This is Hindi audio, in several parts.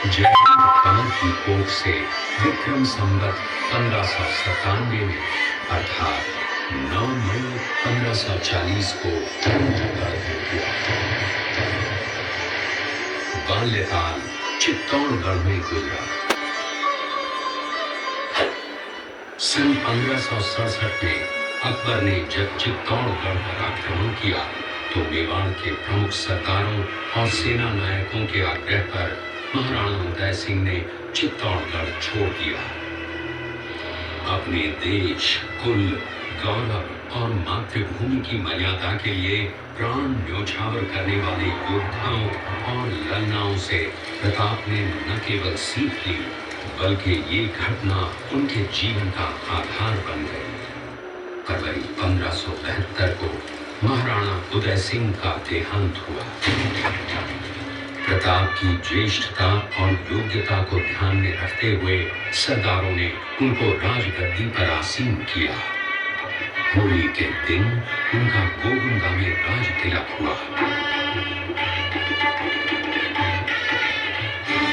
जयहिंद खान की कोख से विक्रम संवत 1597 में अर्थात 9 मई 1540 को चित्तौड़गढ़ हुआ। बाल्यकाल चित्तौड़गढ़ में गुजरा। सन 1567 में अकबर ने जब चित्तौड़गढ़ पर आक्रमण किया तो मेवाड़ के प्रमुख सरदारों और सेना नायकों के आग्रह पर महाराणा उदय सिंह ने चित्तौड़गढ़ छोड़ दिया। अपने देश, कुल, गौरव और मातृभूमि की मर्यादा के लिए प्राण न्योछावर करने वाले योद्धाओं और ललनाओं से प्रताप ने न केवल सीख ली बल्कि ये घटना उनके जीवन का आधार बन गई। फरवरी 1572 को महाराणा उदय सिंह का देहांत हुआ। प्रताप की ज्येष्ठता और योग्यता को ध्यान में रखते हुए सरदारों ने उनको राजगद्दी पर आसीन किया। होली के दिन उनका गोगुंदा में राज तिलक हुआ।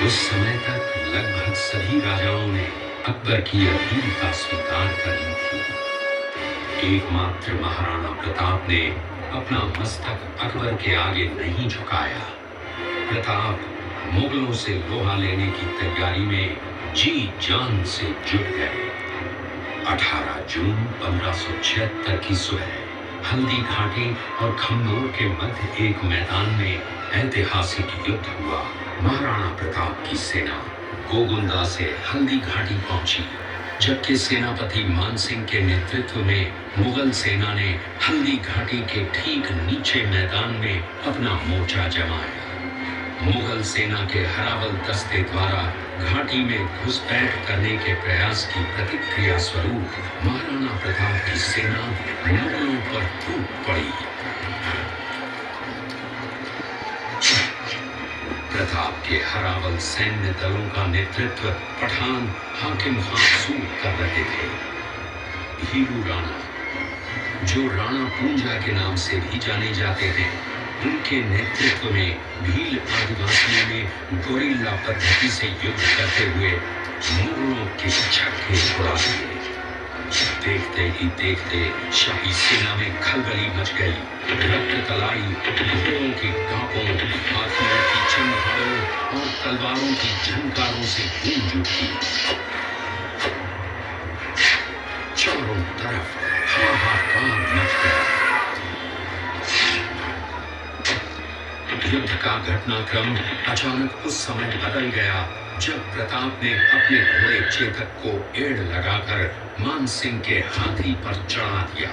उस समय तक लगभग सभी राजाओं ने अकबर की अपील का स्वीकार कर ली थी। एकमात्र महाराणा प्रताप ने अपना मस्तक अकबर के आगे नहीं झुकाया। प्रताप मुगलों से लोहा लेने की तैयारी में जी जान से जुट गए। 18 जून 1576 की सुबह हल्दी घाटी और खम्मोर के मध्य एक मैदान में ऐतिहासिक युद्ध हुआ। महाराणा प्रताप की सेना गोगुंदा से हल्दी घाटी पहुंची, जबकि सेनापति मानसिंह के नेतृत्व में मुगल सेना ने हल्दी घाटी के ठीक नीचे मैदान में अपना मोर्चा जमाया। मुगल सेना के हरावल दस्ते द्वारा घाटी में घुसपैठ करने के प्रयास की प्रतिक्रिया स्वरूप महाराणा प्रताप की सेना मुगलों पर टूट पड़ी। प्रताप के हरावल सैन्य दलों का नेतृत्व पठान हाकिम खान सूद कर रहे थे। हीरू राणा, जो राणा पूंजा के नाम से भी जाने जाते हैं, उनके नेतृत्व में भील आदिवासियों ने गोरिल्ला पद्धति से युद्ध करते हुए मुगलों के छक्के छुड़ा दिए। देखते ही देखते शाही सेना में खलबली मच गई। रक्त तलाई घोड़ों की टापों, हाथियों की चमहारों और तलवारों की झंकारों से गूंज उठी। चारों तरफ हाहाकार मच गया। युद्ध का घटनाक्रम अचानक उस समय बदल गया जब प्रताप ने अपने घोड़े चेतक को एड़ लगाकर मानसिंह के हाथी पर चढ़ा दिया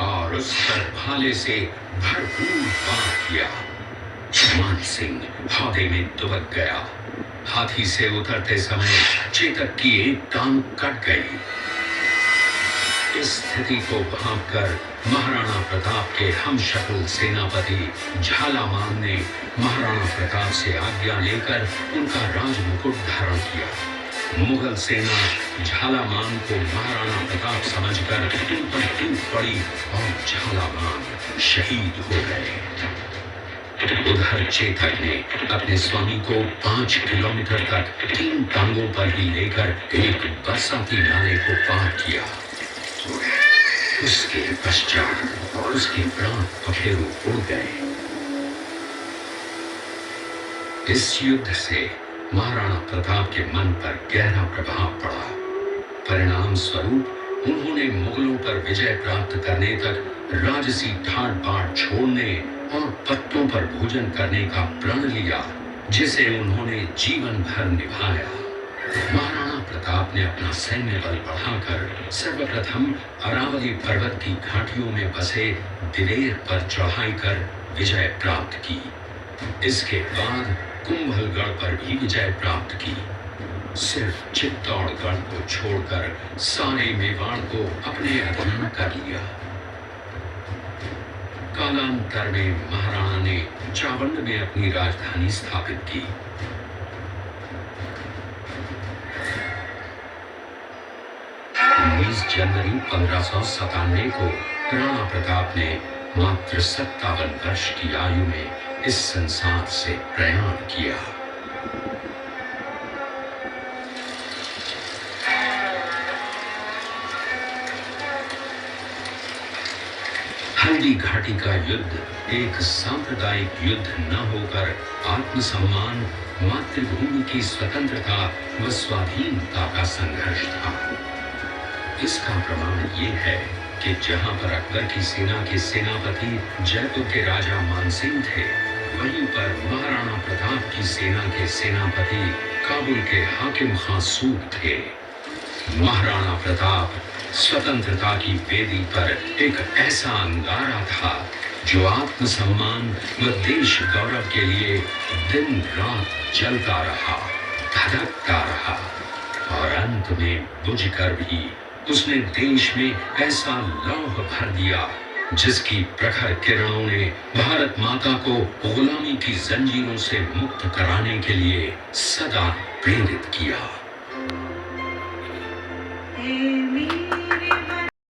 और उस पर भाले से भरपूर वार किया। मानसिंह हौदे में दुबक गया। हाथी से उतरते समय चेतक की एक टांग कट गई। इस स्थिति को भांपकर महाराणा प्रताप के हमशक्ल सेनापति झालामान ने महाराणा प्रताप से आज्ञा लेकर उनका राजमुकुट धारण किया। मुगल सेना झालामान को महाराणा प्रताप समझकर उन पर टूट पड़ी और झालामान शहीद हो गए। उधर चेतक ने अपने स्वामी को 5 किलोमीटर तक 3 टांगों पर ही लेकर एक बरसाती नाले को पार किया। उसके पश्चात उसके प्राण पखेरु उड़ गए। इस युद्ध से महाराणा प्रताप के मन पर गहरा प्रभाव पड़ा। परिणाम स्वरूप उन्होंने मुगलों पर विजय प्राप्त करने तक राजसी ठाट बाट छोड़ने और पत्तों पर भोजन करने का प्रण लिया, जिसे उन्होंने जीवन भर निभाया। महाराणा प्रताप ने अपना सैन्य बल बढ़ाकर सर्वप्रथम अरावली पर्वत की घाटियों में बसे दिलेर पर चढ़ाई कर विजय प्राप्त की। इसके बाद कुंभलगढ़ पर भी विजय प्राप्त की। सिर्फ चित्तौड़गढ़ को छोड़कर सारे मेवाड़ को अपने अधीन कर लिया। कालांतर में महाराणा ने चावंड में अपनी राजधानी स्थापित की। 19 जनवरी 1597 को राणा प्रताप ने मात्र 57 वर्ष की आयु में इस संसार से प्रयाण किया। काली घाटी का युद्ध एक सांप्रदायिक युद्ध न होकर आत्मसम्मान, मातृभूमि की स्वतंत्रता व स्वाधीनता का संघर्ष था। इसका प्रमाण ये है कि जहां पर अकबर की सेना के सेनापति जयपुर के राजा मानसिंह थे, वहीं पर महाराणा प्रताप की सेना के सेनापति काबुल के हाकिम खां सूब थे। महाराणा प्रताप स्वतंत्रता की वेदी पर एक ऐसा अंगारा था जो आत्मसम्मान व देश गौरव के लिए दिन रात जलता रहा, धधकता रहा और अंत में बुझकर भी उसने देश में ऐसा लौह भर दिया जिसकी प्रखर किरणों ने भारत माता को गुलामी की जंजीरों से मुक्त कराने के लिए सदा प्रेरित किया।